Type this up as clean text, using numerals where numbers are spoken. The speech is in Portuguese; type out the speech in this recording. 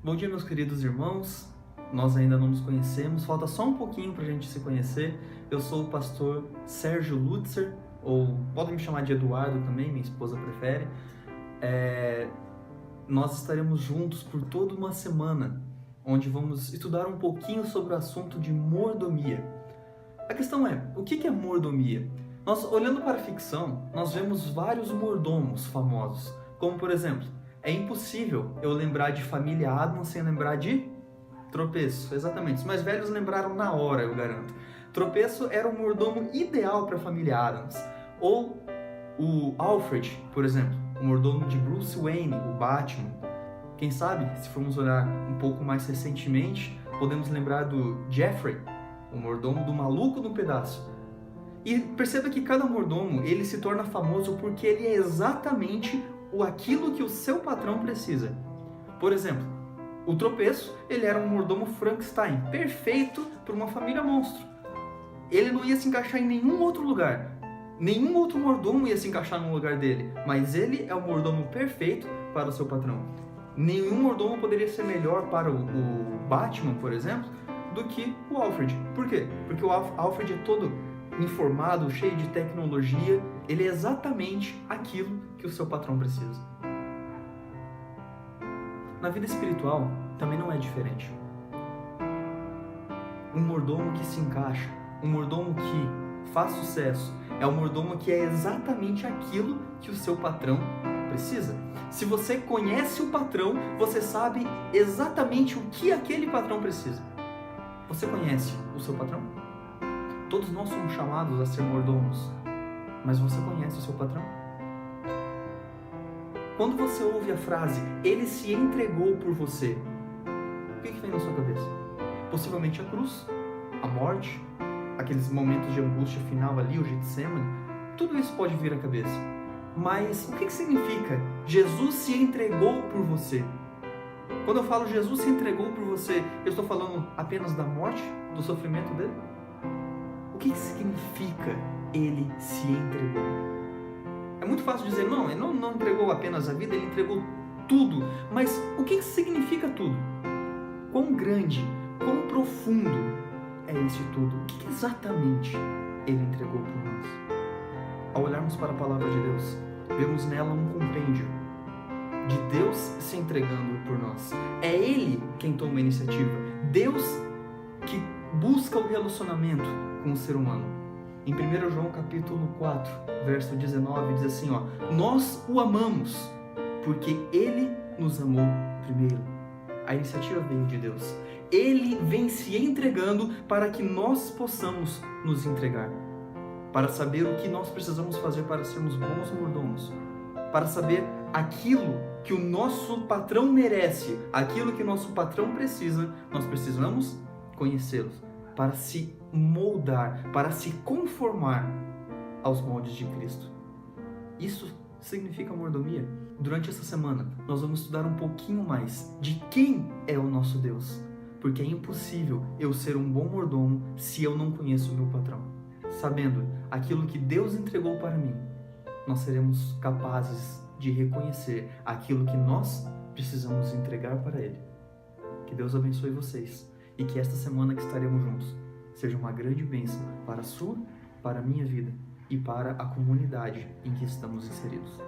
Bom dia, meus queridos irmãos. Nós ainda não nos conhecemos, falta só um pouquinho para a gente se conhecer. Eu sou o pastor Sérgio Lutzer, ou podem me chamar de Eduardo também, minha esposa prefere. Nós estaremos juntos por toda uma semana, onde vamos estudar um pouquinho sobre o assunto de mordomia. A questão é, o que é mordomia? Nós, olhando para a ficção, nós vemos vários mordomos famosos, como por exemplo, é impossível eu lembrar de Família Addams sem lembrar de Tropeço. Exatamente, os mais velhos lembraram na hora, eu garanto. Tropeço era o mordomo ideal para a Família Addams. Ou o Alfred, por exemplo, o mordomo de Bruce Wayne, o Batman. Quem sabe, se formos olhar um pouco mais recentemente, podemos lembrar do Jeffrey, o mordomo do Maluco no Pedaço. E perceba que cada mordomo, ele se torna famoso porque ele é exatamente aquilo que o seu patrão precisa. Por exemplo, o Tropeço, ele era um mordomo Frankenstein, perfeito para uma família monstro. Ele não ia se encaixar em nenhum outro lugar. Nenhum outro mordomo ia se encaixar no lugar dele, mas ele é o mordomo perfeito para o seu patrão. Nenhum mordomo poderia ser melhor para o Batman, por exemplo, do que o Alfred. Por quê? Porque o Alfred é todo informado, cheio de tecnologia, ele é exatamente aquilo que o seu patrão precisa. Na vida espiritual também não é diferente. Um mordomo que se encaixa, um mordomo que faz sucesso, é um mordomo que é exatamente aquilo que o seu patrão precisa. Se você conhece o patrão, você sabe exatamente o que aquele patrão precisa. Você conhece o seu patrão? Todos nós somos chamados a ser mordomos, mas você conhece o seu patrão? Quando você ouve a frase, ele se entregou por você, o que vem na sua cabeça? Possivelmente a cruz, a morte, aqueles momentos de angústia final ali, o Getsemane, tudo isso pode vir à cabeça. Mas o que significa Jesus se entregou por você? Quando eu falo Jesus se entregou por você, eu estou falando apenas da morte, do sofrimento dele? O que significa ele se entregou? É muito fácil dizer, não, ele não entregou apenas a vida, ele entregou tudo. Mas o que significa tudo? Quão grande, quão profundo é esse tudo? O que exatamente ele entregou por nós? Ao olharmos para a palavra de Deus, vemos nela um compêndio de Deus se entregando por nós. É Ele quem toma a iniciativa. Deus que busca o relacionamento com o ser humano. Em 1 João capítulo 4, verso 19, diz assim, nós o amamos porque Ele nos amou primeiro. A iniciativa veio de Deus. Ele vem se entregando para que nós possamos nos entregar. Para saber o que nós precisamos fazer para sermos bons mordomos. Para saber aquilo que o nosso patrão merece, aquilo que o nosso patrão precisa, nós precisamos conhecê-los. Para se moldar, para se conformar aos moldes de Cristo. Isso significa mordomia. Durante essa semana, nós vamos estudar um pouquinho mais de quem é o nosso Deus. Porque é impossível eu ser um bom mordomo se eu não conheço o meu patrão. Sabendo aquilo que Deus entregou para mim, nós seremos capazes de reconhecer aquilo que nós precisamos entregar para Ele. Que Deus abençoe vocês e que esta semana que estaremos juntos seja uma grande bênção para a sua, para a minha vida e para a comunidade em que estamos inseridos.